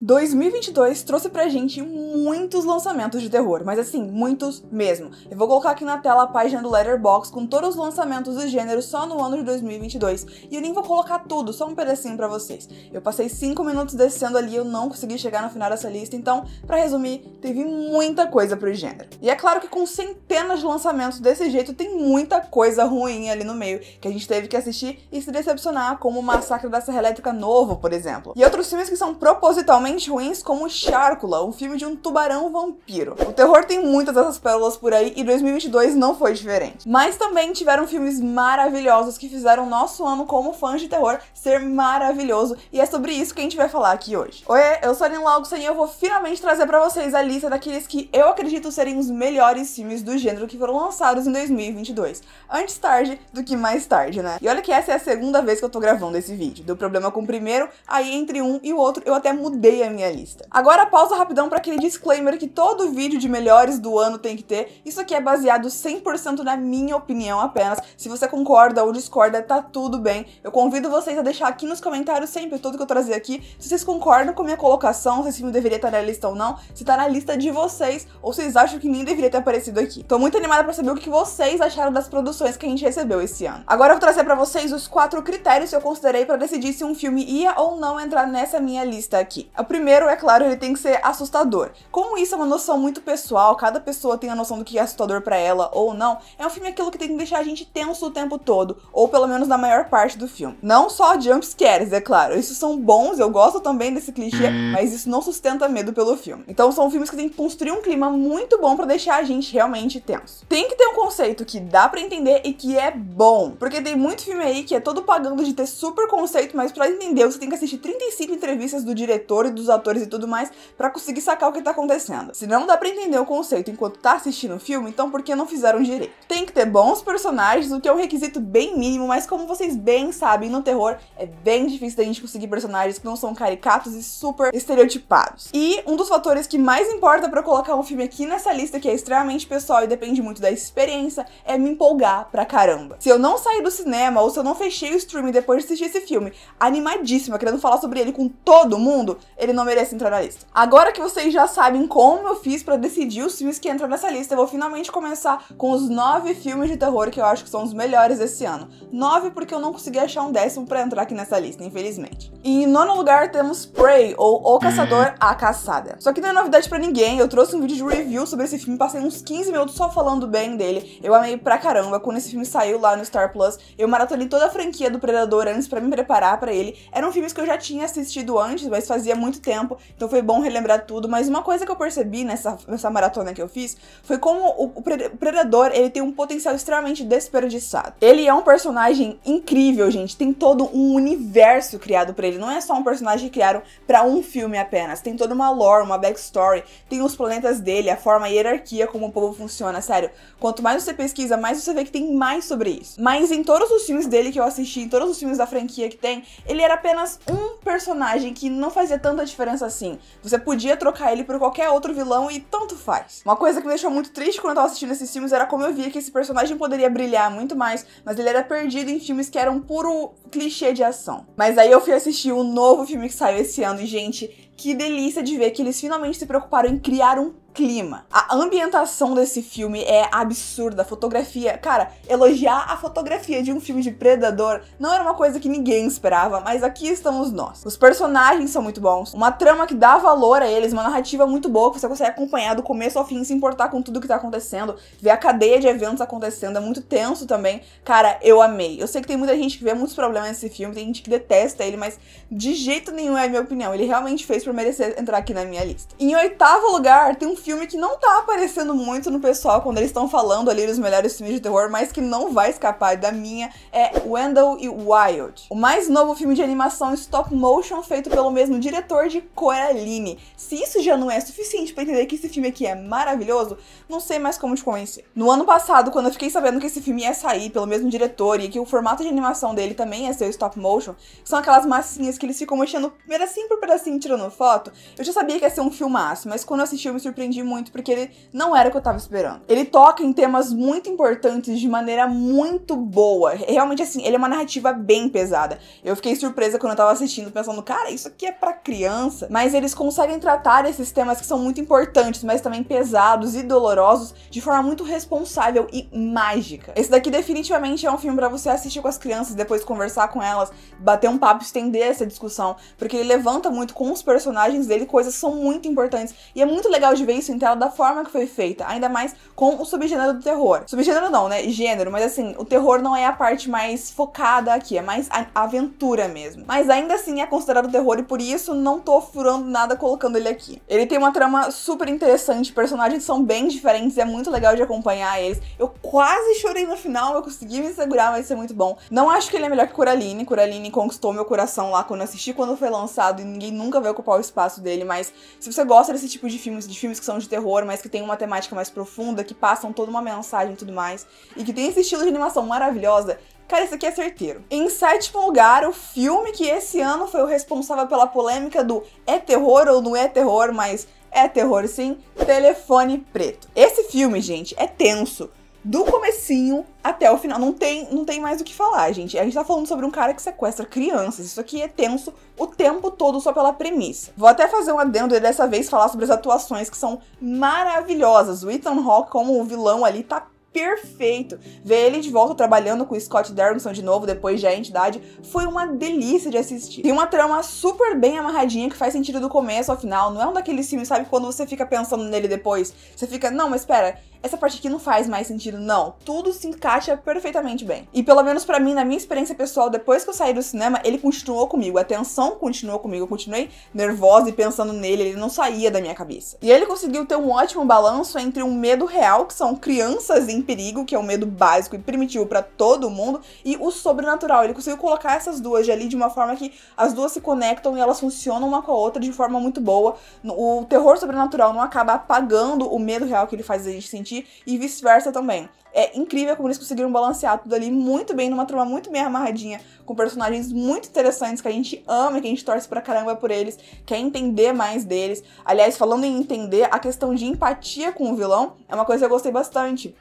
2022 trouxe pra gente muitos lançamentos de terror, mas assim, muitos mesmo. Eu vou colocar aqui na tela a página do Letterboxd com todos os lançamentos do gênero só no ano de 2022, e eu nem vou colocar tudo, só um pedacinho pra vocês. Eu passei 5 minutos descendo ali e eu não consegui chegar no final dessa lista, então, pra resumir, teve muita coisa pro gênero. E é claro que com centenas de lançamentos desse jeito, tem muita coisa ruim ali no meio, que a gente teve que assistir e se decepcionar, como o Massacre da Serra Elétrica novo, por exemplo. E outros filmes que são propositalmente ruins, como Sharkula, um filme de um tubarão vampiro. O terror tem muitas dessas pérolas por aí e 2022 não foi diferente. Mas também tiveram filmes maravilhosos que fizeram nosso ano como fãs de terror ser maravilhoso, e é sobre isso que a gente vai falar aqui hoje. Oi, eu sou a Aline Laugson e eu vou finalmente trazer pra vocês a lista daqueles que eu acredito serem os melhores filmes do gênero que foram lançados em 2022. Antes tarde do que mais tarde, né? E olha que essa é a segunda vez que eu tô gravando esse vídeo. Deu problema com o primeiro, aí entre um e o outro eu até mudei a minha lista. Agora pausa rapidão para aquele disclaimer que todo vídeo de melhores do ano tem que ter. Isso aqui é baseado 100% na minha opinião apenas. Se você concorda ou discorda, tá tudo bem. Eu convido vocês a deixar aqui nos comentários sempre tudo que eu trazer aqui, se vocês concordam com a minha colocação, se esse filme deveria estar na lista ou não, se tá na lista de vocês, ou vocês acham que nem deveria ter aparecido aqui. Tô muito animada para saber o que vocês acharam das produções que a gente recebeu esse ano. Agora eu vou trazer para vocês os 4 critérios que eu considerei para decidir se um filme ia ou não entrar nessa minha lista aqui. O primeiro, é claro, ele tem que ser assustador. Como isso é uma noção muito pessoal, cada pessoa tem a noção do que é assustador pra ela ou não, é um filme aquilo que tem que deixar a gente tenso o tempo todo, ou pelo menos na maior parte do filme. Não só jump scares, é claro, esses são bons, eu gosto também desse clichê, mas isso não sustenta medo pelo filme. Então são filmes que tem que construir um clima muito bom pra deixar a gente realmente tenso. Tem que ter um conceito que dá pra entender e que é bom, porque tem muito filme aí que é todo pagando de ter super conceito, mas pra entender você tem que assistir 35 entrevistas do diretor e dos atores e tudo mais pra conseguir sacar o que tá acontecendo. Se não dá pra entender o conceito enquanto tá assistindo o filme, então por que não fizeram direito? Tem que ter bons personagens, o que é um requisito bem mínimo, mas como vocês bem sabem, no terror é bem difícil da gente conseguir personagens que não são caricatos e super estereotipados. E um dos fatores que mais importa pra colocar um filme aqui nessa lista, que é extremamente pessoal e depende muito da experiência, é me empolgar pra caramba. Se eu não sair do cinema ou se eu não fechei o streaming depois de assistir esse filme animadíssima, querendo falar sobre ele com todo mundo, ele não merece entrar na lista. Agora que vocês já sabem como eu fiz pra decidir os filmes que entram nessa lista, eu vou finalmente começar com os 9 filmes de terror que eu acho que são os melhores desse ano. 9 porque eu não consegui achar um 10º pra entrar aqui nessa lista, infelizmente. E em nono lugar temos Prey, ou O Caçador, A Caçada. Só que não é novidade pra ninguém, eu trouxe um vídeo de review sobre esse filme, passei uns 15 minutos só falando bem dele. Eu amei pra caramba, quando esse filme saiu lá no Star Plus, eu maratonei toda a franquia do Predador antes pra me preparar pra ele. Eram filmes que eu já tinha assistido antes, mas fazia muito tempo, então foi bom relembrar tudo. Mas uma coisa que eu percebi nessa maratona que eu fiz foi como o Predador, ele tem um potencial extremamente desperdiçado. Ele é um personagem incrível, gente, tem todo um universo criado pra ele, não é só um personagem que criaram pra um filme apenas, tem toda uma lore, uma backstory, tem os planetas dele, a forma, a hierarquia, como o povo funciona, sério. Quanto mais você pesquisa, mais você vê que tem mais sobre isso. Mas em todos os filmes dele que eu assisti, em todos os filmes da franquia que tem, ele era apenas um personagem que não fazia tanta diferença assim. Você podia trocar ele por qualquer outro vilão e tanto faz. Uma coisa que me deixou muito triste quando eu tava assistindo esses filmes era como eu via que esse personagem poderia brilhar muito mais, mas ele era perdido em filmes que eram puro clichê de ação. Mas aí eu fui assistir o novo filme que saiu esse ano e, gente, que delícia de ver que eles finalmente se preocuparam em criar um clima. A ambientação desse filme é absurda, a fotografia, cara, elogiar a fotografia de um filme de Predador não era uma coisa que ninguém esperava, mas aqui estamos nós. Os personagens são muito bons, uma trama que dá valor a eles, uma narrativa muito boa, que você consegue acompanhar do começo ao fim, se importar com tudo que tá acontecendo, ver a cadeia de eventos acontecendo, é muito tenso também. Cara, eu amei. Eu sei que tem muita gente que vê muitos problemas nesse filme, tem gente que detesta ele, mas de jeito nenhum é a minha opinião, ele realmente fez por merecer entrar aqui na minha lista. Em 8º lugar, tem um filme que não tá aparecendo muito no pessoal quando eles estão falando ali dos melhores filmes de terror, mas que não vai escapar da minha, é Wendell e Wild. O mais novo filme de animação stop motion feito pelo mesmo diretor de Coraline. Se isso já não é suficiente pra entender que esse filme aqui é maravilhoso, não sei mais como te convencer. No ano passado, quando eu fiquei sabendo que esse filme ia sair pelo mesmo diretor e que o formato de animação dele também ia ser o stop motion, que são aquelas massinhas que eles ficam mexendo pedacinho por pedacinho tirando foto, eu já sabia que ia ser um filmaço, mas quando eu assisti eu me surpreendi surpreendi muito, porque ele não era o que eu tava esperando. Ele toca em temas muito importantes de maneira muito boa. Realmente, assim, ele é uma narrativa bem pesada. Eu fiquei surpresa quando eu tava assistindo, pensando, cara, isso aqui é pra criança. Mas eles conseguem tratar esses temas que são muito importantes, mas também pesados e dolorosos, de forma muito responsável e mágica. Esse daqui definitivamente é um filme pra você assistir com as crianças, depois conversar com elas, bater um papo, estender essa discussão, porque ele levanta muito com os personagens dele coisas que são muito importantes. E é muito legal de ver isso em tela da forma que foi feita, ainda mais com o subgênero do terror. Subgênero não, né? Gênero, mas assim, o terror não é a parte mais focada aqui, é mais a aventura mesmo. Mas ainda assim é considerado terror e por isso não tô furando nada colocando ele aqui. Ele tem uma trama super interessante, personagens são bem diferentes, é muito legal de acompanhar eles. Eu quase chorei no final, eu consegui me segurar, mas isso é muito bom. Não acho que ele é melhor que Coraline. Coraline conquistou meu coração lá quando eu assisti, quando foi lançado, e ninguém nunca vai ocupar o espaço dele, mas se você gosta desse tipo de filmes que são de terror, mas que tem uma temática mais profunda, que passam toda uma mensagem e tudo mais, e que tem esse estilo de animação maravilhosa, cara, isso aqui é certeiro. Em sétimo lugar, o filme que esse ano foi o responsável pela polêmica do é terror ou não é terror, mas é terror sim, Telefone Preto. Esse filme, gente, é tenso. Do comecinho até o final. Não tem mais o que falar, gente. A gente tá falando sobre um cara que sequestra crianças. Isso aqui é tenso o tempo todo só pela premissa. Vou até fazer um adendo e dessa vez falar sobre as atuações que são maravilhosas. O Ethan Hawke como o vilão ali tá perfeito. Ver ele de volta trabalhando com o Scott Derrickson de novo, depois de A Entidade, foi uma delícia de assistir. Tem uma trama super bem amarradinha que faz sentido do começo ao final. Não é um daqueles filmes, sabe, quando você fica pensando nele depois, você fica, não, mas espera, essa parte aqui não faz mais sentido, não. Tudo se encaixa perfeitamente bem. E pelo menos pra mim, na minha experiência pessoal, depois que eu saí do cinema, ele continuou comigo, a tensão continuou comigo, eu continuei nervosa e pensando nele, ele não saía da minha cabeça. E ele conseguiu ter um ótimo balanço entre um medo real, que são crianças em perigo, que é um medo básico e primitivo pra todo mundo, e o sobrenatural. Ele conseguiu colocar essas duas ali de uma forma que as duas se conectam e elas funcionam uma com a outra de forma muito boa. O terror sobrenatural não acaba apagando o medo real que ele faz a gente sentir, e vice-versa também. É incrível como eles conseguiram balancear tudo ali muito bem, numa trama muito bem amarradinha, com personagens muito interessantes que a gente ama e que a gente torce pra caramba por eles, quer entender mais deles. Aliás, falando em entender, a questão de empatia com o vilão é uma coisa que eu gostei bastante.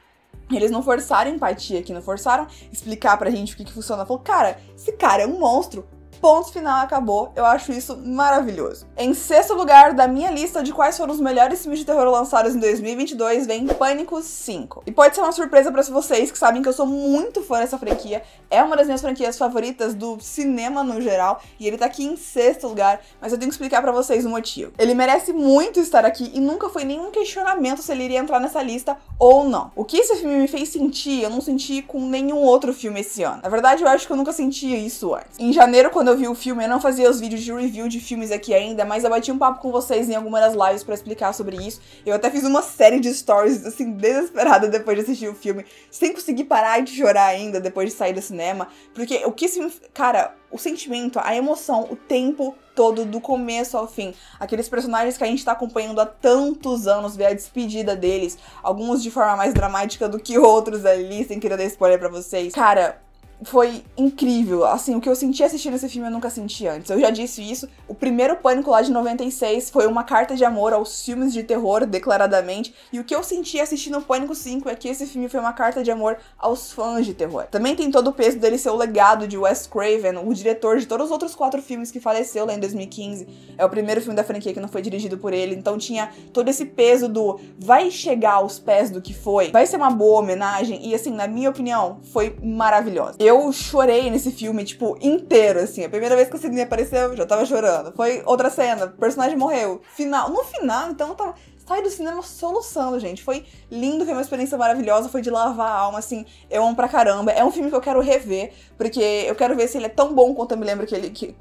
Eles não forçaram empatia aqui, não forçaram explicar pra gente o que funciona. Falou, cara, esse cara é um monstro. Ponto final, acabou. Eu acho isso maravilhoso. Em sexto lugar da minha lista de quais foram os melhores filmes de terror lançados em 2022 vem Pânico 5. E pode ser uma surpresa pra vocês que sabem que eu sou muito fã dessa franquia. É uma das minhas franquias favoritas do cinema no geral. E ele tá aqui em sexto lugar, mas eu tenho que explicar pra vocês o motivo. Ele merece muito estar aqui e nunca foi nenhum questionamento se ele iria entrar nessa lista ou não. O que esse filme me fez sentir, eu não senti com nenhum outro filme esse ano. Na verdade, eu acho que eu nunca sentia isso antes. Em janeiro, quando eu vi o filme, eu não fazia os vídeos de review de filmes aqui ainda, mas eu bati um papo com vocês em algumas das lives pra explicar sobre isso. Eu até fiz uma série de stories, assim, desesperada depois de assistir o filme, sem conseguir parar de chorar ainda depois de sair do cinema, porque o que esse filme... Cara, o sentimento, a emoção, o tempo todo, do começo ao fim. Aqueles personagens que a gente tá acompanhando há tantos anos, ver a despedida deles, alguns de forma mais dramática do que outros ali, sem querer dar spoiler pra vocês. Cara, foi incrível, assim, o que eu senti assistindo esse filme eu nunca senti antes. Eu já disse isso, o primeiro Pânico lá de 96 foi uma carta de amor aos filmes de terror, declaradamente, e o que eu senti assistindo o Pânico 5 é que esse filme foi uma carta de amor aos fãs de terror. Também tem todo o peso dele ser o legado de Wes Craven, o diretor de todos os outros 4 filmes que faleceu lá em 2015. É o primeiro filme da franquia que não foi dirigido por ele, então tinha todo esse peso do vai chegar aos pés do que foi, vai ser uma boa homenagem, e assim, na minha opinião, foi maravilhosa. Eu chorei nesse filme, tipo, inteiro, assim. A primeira vez que o Sidney apareceu, eu já tava chorando. Foi outra cena, o personagem morreu. No final, então, eu tava... Sai do cinema soluçando, gente. Foi lindo, foi uma experiência maravilhosa, foi de lavar a alma, assim, eu amo pra caramba. É um filme que eu quero rever, porque eu quero ver se ele é tão bom quanto eu me lembro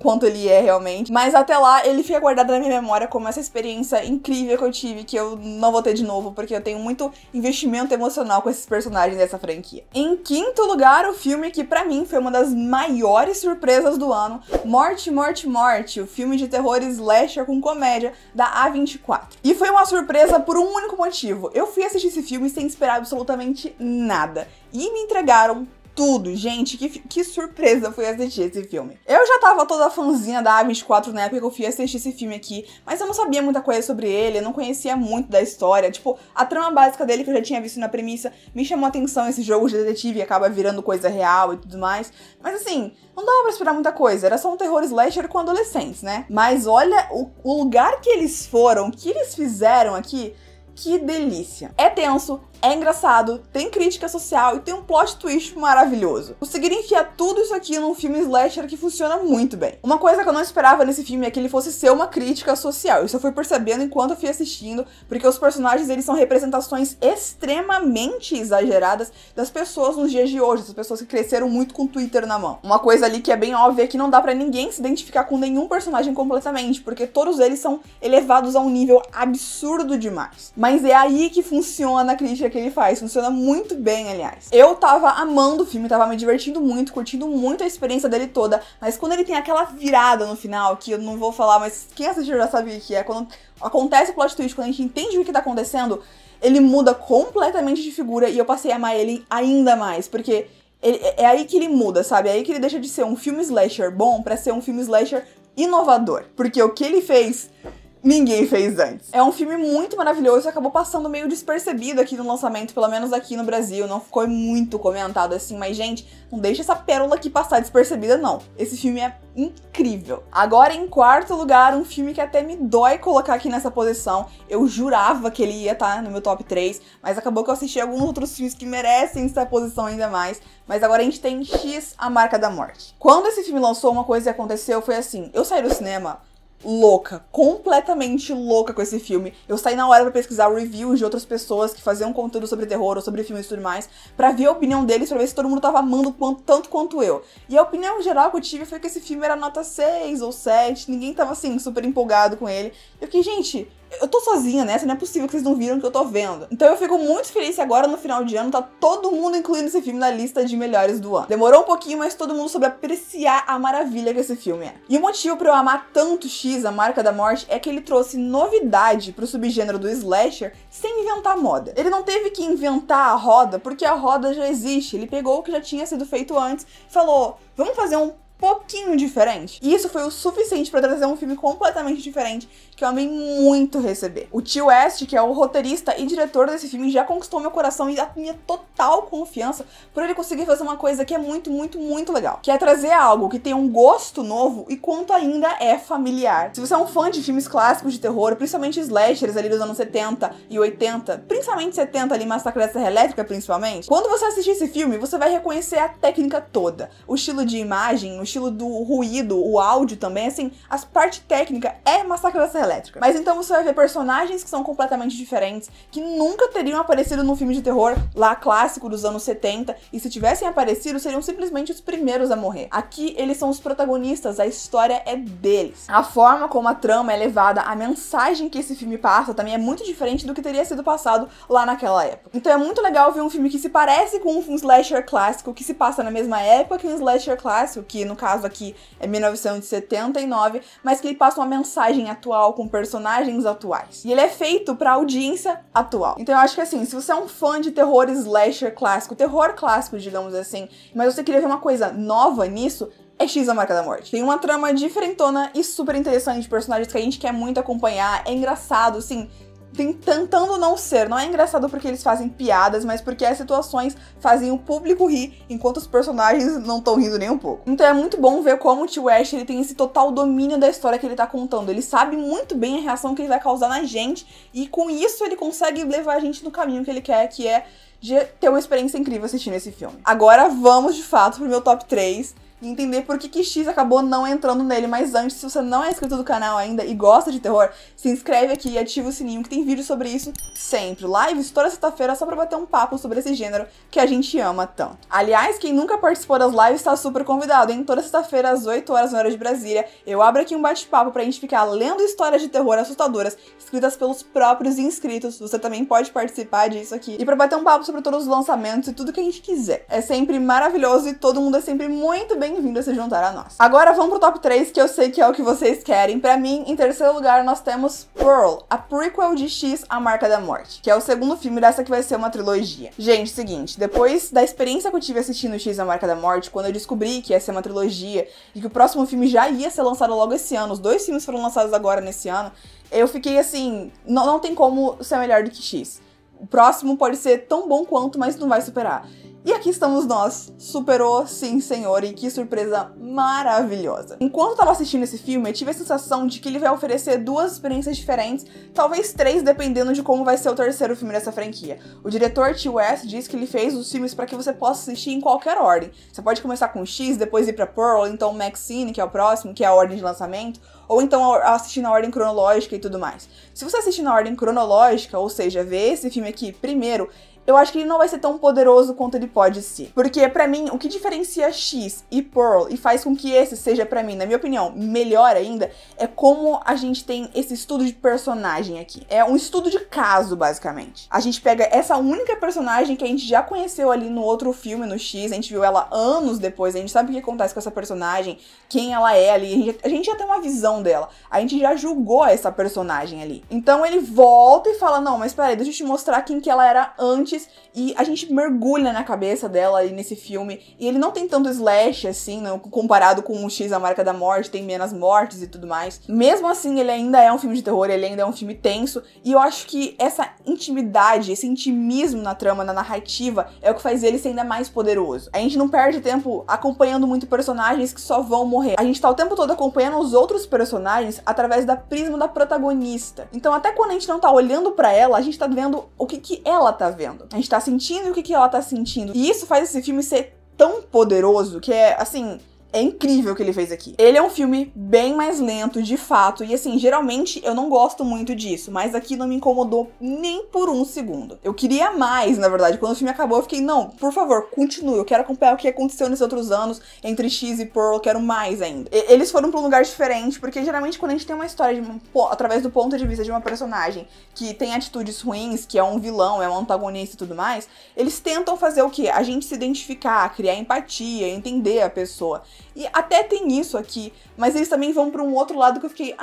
quanto ele é realmente. Mas até lá, ele fica guardado na minha memória como essa experiência incrível que eu tive, que eu não vou ter de novo, porque eu tenho muito investimento emocional com esses personagens dessa franquia. Em quinto lugar, o filme que pra mim foi uma das maiores surpresas do ano, Morte, Morte, Morte, o filme de terror slasher com comédia da A24. E foi uma surpresa por um único motivo. Eu fui assistir esse filme sem esperar absolutamente nada. E me entregaram tudo. Gente, que surpresa foi assistir esse filme. Eu já tava toda fãzinha da A24 na época que eu fui assistir esse filme aqui, mas eu não sabia muita coisa sobre ele, eu não conhecia muito da história. Tipo, a trama básica dele, que eu já tinha visto na premissa, me chamou a atenção, esse jogo de detetive acaba virando coisa real e tudo mais. Mas assim, não dava pra esperar muita coisa, era só um terror slasher com adolescentes, né? Mas olha o lugar que eles foram, o que eles fizeram aqui, que delícia. É tenso, é engraçado, tem crítica social e tem um plot twist maravilhoso. Conseguiram enfiar tudo isso aqui num filme slasher que funciona muito bem. Uma coisa que eu não esperava nesse filme é que ele fosse ser uma crítica social. Isso eu fui percebendo enquanto eu fui assistindo, porque os personagens, eles são representações extremamente exageradas das pessoas nos dias de hoje, das pessoas que cresceram muito com o Twitter na mão. Uma coisa ali que é bem óbvia é que não dá pra ninguém se identificar com nenhum personagem completamente, porque todos eles são elevados a um nível absurdo demais. Mas é aí que funciona a crítica que ele faz, funciona muito bem, aliás. Eu tava amando o filme, tava me divertindo muito, curtindo muito a experiência dele toda, mas quando ele tem aquela virada no final, que eu não vou falar, mas quem assistiu já sabe o que é, quando acontece o plot twist, quando a gente entende o que tá acontecendo, ele muda completamente de figura e eu passei a amar ele ainda mais, porque é aí que ele muda, sabe? É aí que ele deixa de ser um filme slasher bom pra ser um filme slasher inovador, porque o que ele fez ninguém fez antes. É um filme muito maravilhoso e acabou passando meio despercebido aqui no lançamento, pelo menos aqui no Brasil. Não ficou muito comentado assim, mas, gente, não deixa essa pérola aqui passar despercebida, não. Esse filme é incrível. Agora, em quarto lugar, um filme que até me dói colocar aqui nessa posição. Eu jurava que ele ia estar no meu top 3, mas acabou que eu assisti alguns outros filmes que merecem essa posição ainda mais. Mas agora a gente tem X, A Marca da Morte. Quando esse filme lançou, uma coisa que aconteceu foi assim, eu saí do cinema louca, completamente louca com esse filme. Eu saí na hora pra pesquisar reviews de outras pessoas que faziam conteúdo sobre terror ou sobre filmes e tudo mais, pra ver a opinião deles, pra ver se todo mundo tava amando tanto quanto eu. E a opinião geral que eu tive foi que esse filme era nota 6 ou 7, ninguém tava assim, super empolgado com ele. Eu fiquei, gente, eu tô sozinha nessa, não é possível que vocês não viram o que eu tô vendo. Então eu fico muito feliz que agora no final de ano tá todo mundo incluindo esse filme na lista de melhores do ano. Demorou um pouquinho, mas todo mundo soube apreciar a maravilha que esse filme é. E o motivo pra eu amar tanto X, A Marca da Morte, é que ele trouxe novidade pro subgênero do slasher sem inventar moda. Ele não teve que inventar a roda, porque a roda já existe. Ele pegou o que já tinha sido feito antes e falou, vamos fazer um pouquinho diferente. E isso foi o suficiente pra trazer um filme completamente diferente, que eu amei muito receber. O Ti West, que é o roteirista e diretor desse filme, já conquistou meu coração e a minha total confiança por ele conseguir fazer uma coisa que é muito, muito, muito legal. Que é trazer algo que tem um gosto novo e quanto ainda é familiar. Se você é um fã de filmes clássicos de terror, principalmente slashers ali dos anos 70 e 80, principalmente 70 ali, Massacre da Serra Elétrica principalmente, quando você assistir esse filme, você vai reconhecer a técnica toda. O estilo de imagem, o estilo do ruído, o áudio também, assim, a parte técnica é Massacre da Serra Elétrica. Mas então você vai ver personagens que são completamente diferentes, que nunca teriam aparecido num filme de terror lá clássico dos anos 70, e se tivessem aparecido, seriam simplesmente os primeiros a morrer. Aqui, eles são os protagonistas, a história é deles. A forma como a trama é levada, a mensagem que esse filme passa também é muito diferente do que teria sido passado lá naquela época. Então é muito legal ver um filme que se parece com um slasher clássico, que se passa na mesma época que um slasher clássico, que no caso aqui é 1979, mas que ele passa uma mensagem atual com personagens atuais. E ele é feito pra audiência atual. Então eu acho que assim, se você é um fã de terror slasher clássico, terror clássico, digamos assim, mas você queria ver uma coisa nova nisso, é X, A Marca da Morte. Tem uma trama diferentona e super interessante de personagens que a gente quer muito acompanhar, é engraçado, assim, tentando não ser. Não é engraçado porque eles fazem piadas, mas porque as situações fazem o público rir, enquanto os personagens não estão rindo nem um pouco. Então é muito bom ver como o Ti West, ele tem esse total domínio da história que ele tá contando. Ele sabe muito bem a reação que ele vai causar na gente, e com isso ele consegue levar a gente no caminho que ele quer, que é de ter uma experiência incrível assistindo esse filme. Agora vamos, de fato, pro meu top 3, e entender por que X acabou não entrando nele. Mas antes, se você não é inscrito do canal ainda e gosta de terror, se inscreve aqui e ativa o sininho, que tem vídeo sobre isso sempre. Lives toda sexta-feira só pra bater um papo sobre esse gênero que a gente ama tanto. Aliás, quem nunca participou das lives tá super convidado, hein? Toda sexta-feira às 8 horas na hora de Brasília, eu abro aqui um bate-papo pra gente ficar lendo histórias de terror assustadoras, escritas pelos próprios inscritos. Você também pode participar disso aqui. E pra bater um papo sobre todos os lançamentos e tudo que a gente quiser. É sempre maravilhoso e todo mundo é sempre muito bem-vindo bem-vindo a se juntar a nós. Agora vamos pro top 3, que eu sei que é o que vocês querem. Pra mim, em terceiro lugar, nós temos Pearl, a prequel de X, A Marca da Morte, que é o segundo filme dessa que vai ser uma trilogia. Gente, seguinte, depois da experiência que eu tive assistindo X, A Marca da Morte, quando eu descobri que ia ser uma trilogia e que o próximo filme já ia ser lançado logo esse ano, os 2 filmes foram lançados agora nesse ano, eu fiquei assim, não tem como ser melhor do que X. O próximo pode ser tão bom quanto, mas não vai superar. E aqui estamos nós. Superou, sim, senhor, e que surpresa maravilhosa. Enquanto eu tava assistindo esse filme, eu tive a sensação de que ele vai oferecer 2 experiências diferentes, talvez 3, dependendo de como vai ser o terceiro filme dessa franquia. O diretor Ti West diz que ele fez os filmes para que você possa assistir em qualquer ordem. Você pode começar com X, depois ir pra Pearl, então Maxine, que é o próximo, que é a ordem de lançamento, ou então assistir na ordem cronológica e tudo mais. Se você assistir na ordem cronológica, ou seja, ver esse filme aqui primeiro, eu acho que ele não vai ser tão poderoso quanto ele pode ser. Porque, pra mim, o que diferencia X e Pearl e faz com que esse seja, pra mim, na minha opinião, melhor ainda, é como a gente tem esse estudo de personagem aqui. É um estudo de caso, basicamente. A gente pega essa única personagem que a gente já conheceu ali no outro filme, no X, a gente viu ela anos depois, a gente sabe o que acontece com essa personagem, quem ela é ali, a gente já tem uma visão dela, a gente já julgou essa personagem ali. Então ele volta e fala, não, mas peraí, deixa eu te mostrar quem que ela era antes, e a gente mergulha na cabeça dela aí nesse filme, e ele não tem tanto slash assim, não, comparado com o X, A Marca da Morte, tem menos mortes e tudo mais. Mesmo assim, ele ainda é um filme de terror, ele ainda é um filme tenso, e eu acho que essa intimidade, esse intimismo na trama, na narrativa, é o que faz ele ser ainda mais poderoso. A gente não perde tempo acompanhando muito personagens que só vão morrer. A gente tá o tempo todo acompanhando os outros personagens através da prisma da protagonista. Então até quando a gente não tá olhando pra ela, a gente tá vendo o que ela tá vendo. A gente tá sentindo o que ela tá sentindo. E isso faz esse filme ser tão poderoso que é, assim, é incrível o que ele fez aqui. Ele é um filme bem mais lento, de fato, e assim, geralmente eu não gosto muito disso, mas aqui não me incomodou nem por um segundo. Eu queria mais, na verdade. Quando o filme acabou, eu fiquei, não, por favor, continue. Eu quero acompanhar o que aconteceu nesses outros anos, entre X e Pearl, eu quero mais ainda. Eles foram pra um lugar diferente, porque geralmente quando a gente tem uma história através do ponto de vista de uma personagem que tem atitudes ruins, que é um vilão, é um antagonista e tudo mais, eles tentam fazer o quê? A gente se identificar, criar empatia, entender a pessoa. E até tem isso aqui, mas eles também vão pra um outro lado que eu fiquei,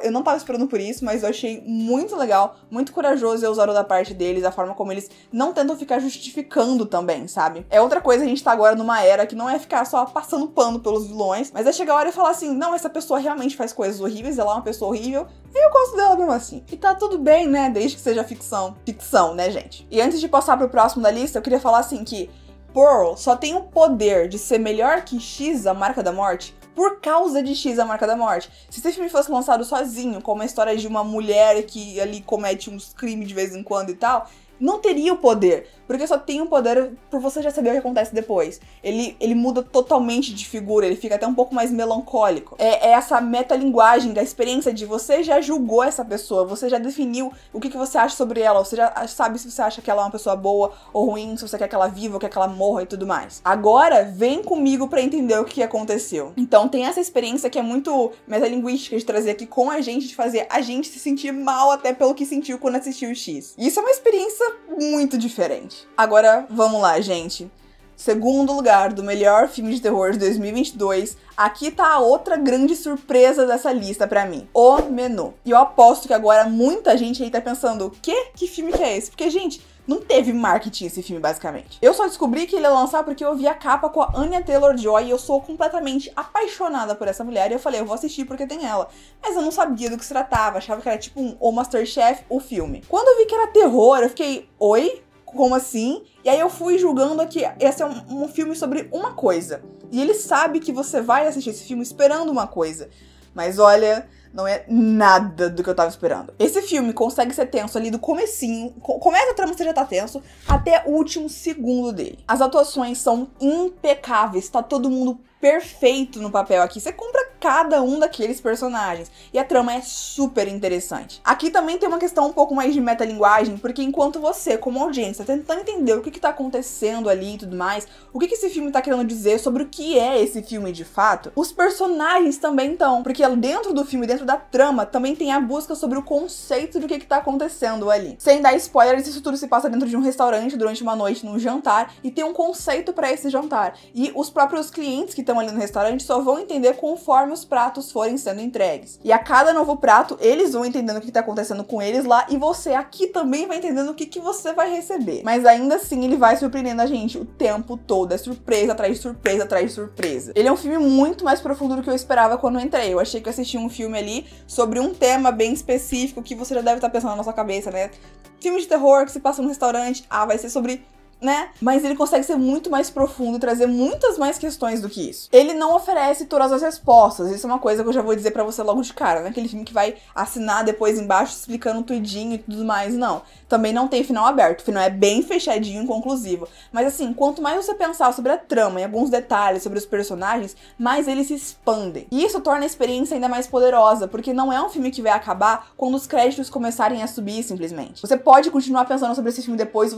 eu não tava esperando por isso, mas eu achei muito legal, muito corajoso e ousado da parte deles, a forma como eles não tentam ficar justificando também, sabe? É outra coisa, a gente tá agora numa era que não é ficar só passando pano pelos vilões, mas é chegar a hora e falar assim, não, essa pessoa realmente faz coisas horríveis, ela é uma pessoa horrível, e eu gosto dela mesmo assim. E tá tudo bem, né, desde que seja ficção. Ficção, né, gente? E antes de passar pro próximo da lista, eu queria falar assim que Pearl só tem o poder de ser melhor que X, A Marca da Morte, por causa de X, A Marca da Morte. Se esse filme fosse lançado sozinho, como a história de uma mulher que ali comete uns crimes de vez em quando e tal, não teria o poder, porque só tem o poder por você já saber o que acontece depois. Ele muda totalmente de figura, ele fica até um pouco mais melancólico. É essa metalinguagem da experiência de você já julgou essa pessoa, você já definiu o que você acha sobre ela, você já sabe se você acha que ela é uma pessoa boa ou ruim, se você quer que ela viva ou quer que ela morra e tudo mais. Agora, vem comigo pra entender o que aconteceu. Então tem essa experiência que é muito metalinguística de trazer aqui com a gente, de fazer a gente se sentir mal até pelo que sentiu quando assistiu o X. Isso é uma experiência muito diferente. Agora, vamos lá, gente. Segundo lugar do melhor filme de terror de 2022, aqui tá a outra grande surpresa dessa lista pra mim, O Menu. E eu aposto que agora muita gente aí tá pensando, o quê? Que filme que é esse? Porque, gente, não teve marketing esse filme, basicamente. Eu só descobri que ele ia lançar porque eu vi a capa com a Anya Taylor-Joy e eu sou completamente apaixonada por essa mulher. E eu falei, eu vou assistir porque tem ela. Mas eu não sabia do que se tratava, achava que era tipo o Masterchef, o filme. Quando eu vi que era terror, eu fiquei, oi? Como assim? E aí eu fui julgando que esse é um filme sobre uma coisa. E ele sabe que você vai assistir esse filme esperando uma coisa. Mas olha, não é nada do que eu tava esperando. Esse filme consegue ser tenso ali do comecinho, começa a trama, você já tá tenso, até o último segundo dele. As atuações são impecáveis, tá todo mundo perfeito no papel aqui. Você compra cada um daqueles personagens. E a trama é super interessante. Aqui também tem uma questão um pouco mais de metalinguagem, porque enquanto você, como audiência, tá tentando entender o que tá acontecendo ali e tudo mais, o que esse filme tá querendo dizer sobre o que é esse filme de fato, os personagens também estão. Porque dentro do filme, dentro da trama, também tem a busca sobre o conceito do que tá acontecendo ali. Sem dar spoilers, isso tudo se passa dentro de um restaurante durante uma noite, num jantar, e tem um conceito pra esse jantar. E os próprios clientes que estão estão ali no restaurante só vão entender conforme os pratos forem sendo entregues. E a cada novo prato, eles vão entendendo o que tá acontecendo com eles lá e você aqui também vai entendendo o que você vai receber. Mas ainda assim, ele vai surpreendendo a gente o tempo todo. É surpresa atrás de surpresa atrás de surpresa. Ele é um filme muito mais profundo do que eu esperava quando eu entrei. Eu achei que eu assisti um filme ali sobre um tema bem específico que você já deve estar pensando na sua cabeça, né? Filme de terror que se passa num restaurante, vai ser sobre... né? Mas ele consegue ser muito mais profundo e trazer muitas mais questões do que isso. Ele não oferece todas as respostas, isso é uma coisa que eu já vou dizer pra você logo de cara, não é aquele filme que vai assinar depois embaixo explicando tudinho e tudo mais, não. Também não tem final aberto, o final é bem fechadinho e conclusivo. Mas assim, quanto mais você pensar sobre a trama e alguns detalhes sobre os personagens, mais eles se expandem. E isso torna a experiência ainda mais poderosa, porque não é um filme que vai acabar quando os créditos começarem a subir simplesmente. Você pode continuar pensando sobre esse filme depois,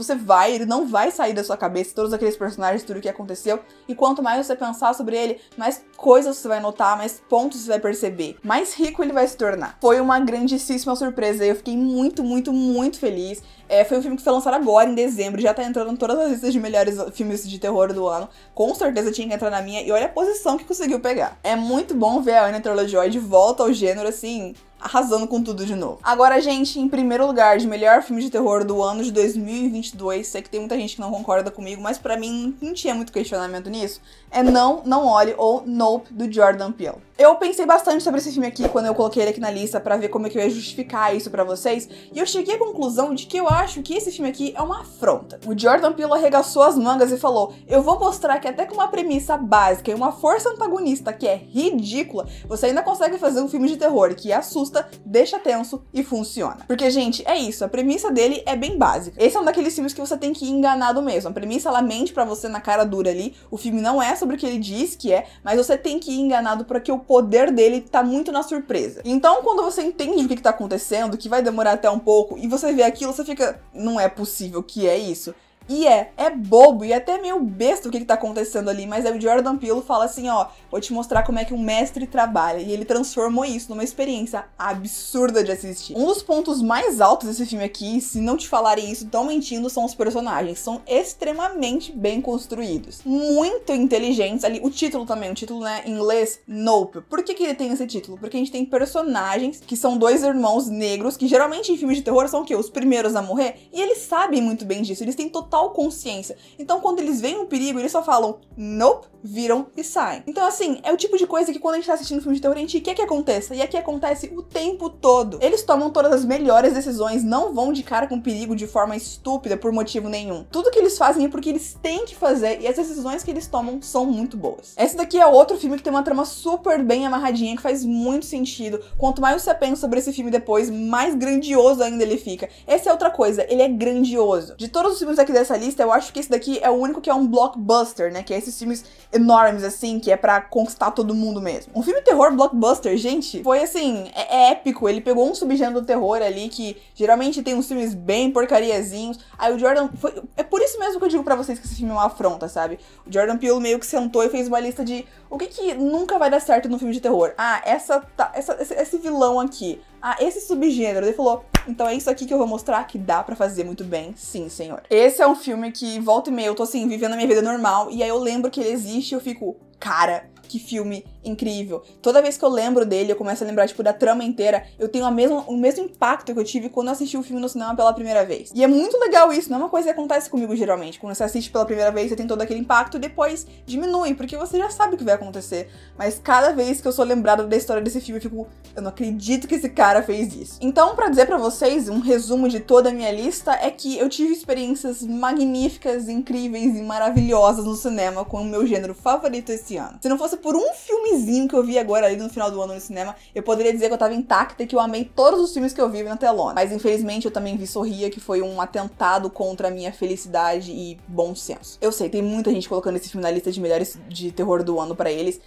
ele não vai sair da sua cabeça, todos aqueles personagens, tudo o que aconteceu, e quanto mais você pensar sobre ele, mais coisas você vai notar, mais pontos você vai perceber, mais rico ele vai se tornar. Foi uma grandíssima surpresa e eu fiquei muito, muito, muito feliz. Foi um filme que foi lançado agora, em dezembro, já tá entrando em todas as listas de melhores filmes de terror do ano, com certeza tinha que entrar na minha, e olha a posição que conseguiu pegar. É muito bom ver a Anya Taylor-Joy de volta ao gênero, assim, arrasando com tudo de novo. Agora, gente, em primeiro lugar de melhor filme de terror do ano de 2022, sei que tem muita gente que não concorda comigo, mas pra mim não tinha muito questionamento nisso, é Não Olhe, ou Nope, do Jordan Peele. Eu pensei bastante sobre esse filme aqui quando eu coloquei ele aqui na lista pra ver como é que eu ia justificar isso pra vocês, e eu cheguei à conclusão de que eu acho que esse filme aqui é uma afronta. O Jordan Peele arregaçou as mangas e falou: eu vou mostrar que até com uma premissa básica e uma força antagonista que é ridícula, você ainda consegue fazer um filme de terror que assusta, deixa tenso e funciona. Porque, gente, é isso, a premissa dele é bem básica. Esse é um daqueles filmes que você tem que ir enganado mesmo. A premissa, ela mente pra você na cara dura ali, o filme não é sobre o que ele diz que é, mas você tem que ir enganado porque o poder dele tá muito na surpresa. Então, quando você entende o que tá acontecendo, que vai demorar até um pouco, e você vê aquilo, você fica, não é possível que é isso. E é bobo e até meio besta o que tá acontecendo ali, mas aí o Jordan Peele fala assim, ó, vou te mostrar como é que um mestre trabalha, e ele transformou isso numa experiência absurda de assistir. Um dos pontos mais altos desse filme aqui, se não te falarem isso, tão mentindo, são os personagens. São extremamente bem construídos, muito inteligentes ali. O título também, o título, né, em inglês, Nope. Por que ele tem esse título? Porque a gente tem personagens que são dois irmãos negros, que geralmente em filmes de terror são o quê? Os primeiros a morrer, e eles sabem muito bem disso, eles têm total consciência. Então, quando eles veem um perigo, eles só falam nope, viram e saem. Então, assim, é o tipo de coisa que quando a gente tá assistindo filme de terror, a gente quer que aconteça. E aqui acontece o tempo todo. Eles tomam todas as melhores decisões, não vão de cara com perigo de forma estúpida por motivo nenhum. Tudo que eles fazem é porque eles têm que fazer, e as decisões que eles tomam são muito boas. Esse daqui é outro filme que tem uma trama super bem amarradinha, que faz muito sentido. Quanto mais você pensa sobre esse filme depois, mais grandioso ainda ele fica. Essa é outra coisa, ele é grandioso. De todos os filmes aqui dessa lista, eu acho que esse daqui é o único que é um blockbuster, né? Que é esses filmes enormes, assim, que é pra conquistar todo mundo mesmo. Um filme terror blockbuster, gente, foi assim, é épico. Ele pegou um subgênero do terror ali, que geralmente tem uns filmes bem porcariazinhos. Aí o Jordan... É por isso mesmo que eu digo pra vocês que esse filme é uma afronta, sabe? O Jordan Peele meio que sentou e fez uma lista de o que nunca vai dar certo no filme de terror. Ah, esse vilão aqui. Ah, esse subgênero. Ele falou, então é isso aqui que eu vou mostrar que dá pra fazer muito bem, sim, senhor. Esse é um filme que volta e meia eu tô assim, vivendo a minha vida normal, e aí eu lembro que ele existe e eu fico, cara, que filme incrível. Toda vez que eu lembro dele, eu começo a lembrar, tipo, da trama inteira, eu tenho o mesmo impacto que eu tive quando eu assisti o filme no cinema pela primeira vez. E é muito legal isso, não é uma coisa que acontece comigo geralmente. Quando você assiste pela primeira vez, você tem todo aquele impacto e depois diminui, porque você já sabe o que vai acontecer. Mas cada vez que eu sou lembrada da história desse filme, eu fico, eu não acredito que esse cara fez isso. Então, pra dizer pra vocês, um resumo de toda a minha lista é que eu tive experiências magníficas, incríveis e maravilhosas no cinema com o meu gênero favorito esse ano. Se não fosse por um filmezinho que eu vi agora ali no final do ano no cinema, eu poderia dizer que eu tava intacta e que eu amei todos os filmes que eu vi na telona. Mas infelizmente eu também vi Sorria, que foi um atentado contra a minha felicidade e bom senso. Eu sei, tem muita gente colocando esse filme na lista de melhores de terror do ano pra eles.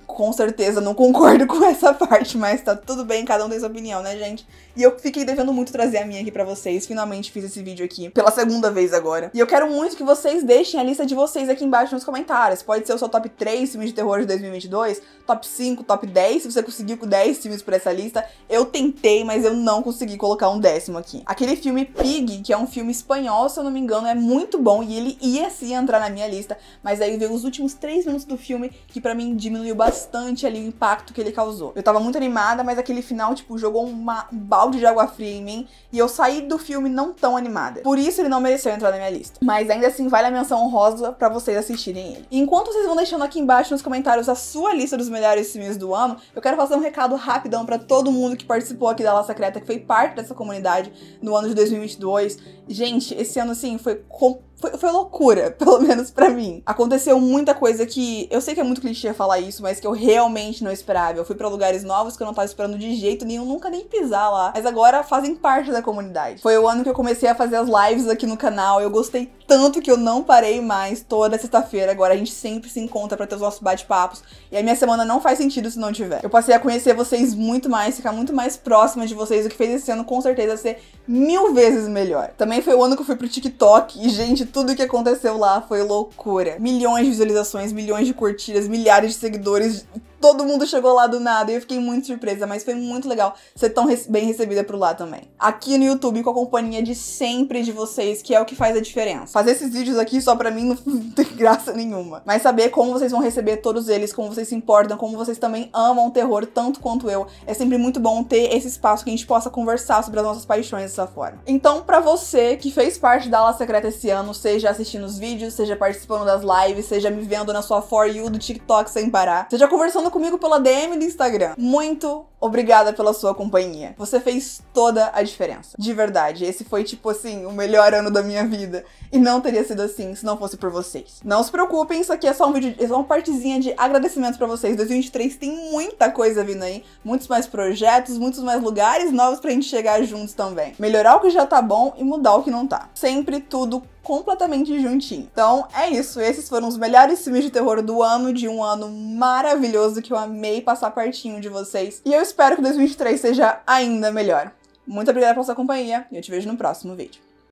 com certeza não concordo com essa parte, mas tá tudo bem, cada um tem sua opinião, né, gente? E eu fiquei devendo muito trazer a minha aqui pra vocês, finalmente fiz esse vídeo aqui pela segunda vez agora. E eu quero muito que vocês deixem a lista de vocês aqui embaixo nos comentários. Pode ser o seu top 3 filmes de terror de 2022, top 5, top 10, se você conseguiu com 10 filmes por essa lista. Eu tentei, mas eu não consegui colocar um 10º aqui. Aquele filme Pig, que é um filme espanhol, se eu não me engano, é muito bom e ele ia sim entrar na minha lista, mas aí veio os últimos 3 minutos do filme que pra mim diminuiu bastante ali o impacto que ele causou. Eu tava muito animada, mas aquele final, tipo, jogou um balde de água fria em mim e eu saí do filme não tão animada. Por isso ele não mereceu entrar na minha lista. Mas ainda assim vale a menção honrosa pra vocês assistirem ele. E enquanto vocês vão deixando aqui embaixo nos comentários a sua lista dos melhores filmes do ano, eu quero fazer um recado rapidão pra todo mundo que participou aqui da La Secreta, que foi parte dessa comunidade no ano de 2022. Gente, esse ano assim foi loucura, pelo menos pra mim. Aconteceu muita coisa que, eu sei que é muito clichê falar isso, mas que eu realmente não esperava. Eu fui pra lugares novos que eu não tava esperando de jeito nenhum, nunca nem pisar lá. Mas agora fazem parte da comunidade. Foi o ano que eu comecei a fazer as lives aqui no canal, eu gostei tanto que eu não parei mais toda sexta-feira. Agora a gente sempre se encontra pra ter os nossos bate-papos. E a minha semana não faz sentido se não tiver. Eu passei a conhecer vocês muito mais, ficar muito mais próxima de vocês, o que fez esse ano com certeza ser 1000 vezes melhor. Também foi o ano que eu fui pro TikTok e, gente, tudo que aconteceu lá foi loucura. Milhões de visualizações, milhões de curtidas, milhares de seguidores. Todo mundo chegou lá do nada e eu fiquei muito surpresa, mas foi muito legal ser tão bem recebida por lá também. Aqui no YouTube, com a companhia de sempre de vocês, que é o que faz a diferença. Fazer esses vídeos aqui só pra mim não tem graça nenhuma. Mas saber como vocês vão receber todos eles, como vocês se importam, como vocês também amam o terror tanto quanto eu, é sempre muito bom ter esse espaço que a gente possa conversar sobre as nossas paixões dessa forma. Então, pra você que fez parte da La Secreta esse ano, seja assistindo os vídeos, seja participando das lives, seja me vendo na sua For You do TikTok sem parar, seja conversando comigo pela DM do Instagram, muito obrigada pela sua companhia. Você fez toda a diferença. De verdade, esse foi, tipo assim, o melhor ano da minha vida. E não teria sido assim se não fosse por vocês. Não se preocupem, isso aqui é só um vídeo, é só uma partezinha de agradecimento pra vocês. 2023 tem muita coisa vindo aí, muitos mais projetos, muitos mais lugares novos pra gente chegar juntos também. Melhorar o que já tá bom e mudar o que não tá. Sempre tudo completamente juntinho. Então, é isso. Esses foram os melhores filmes de terror do ano, de um ano maravilhoso que eu amei passar pertinho de vocês. E eu espero que 2023 seja ainda melhor. Muito obrigada pela sua companhia e eu te vejo no próximo vídeo.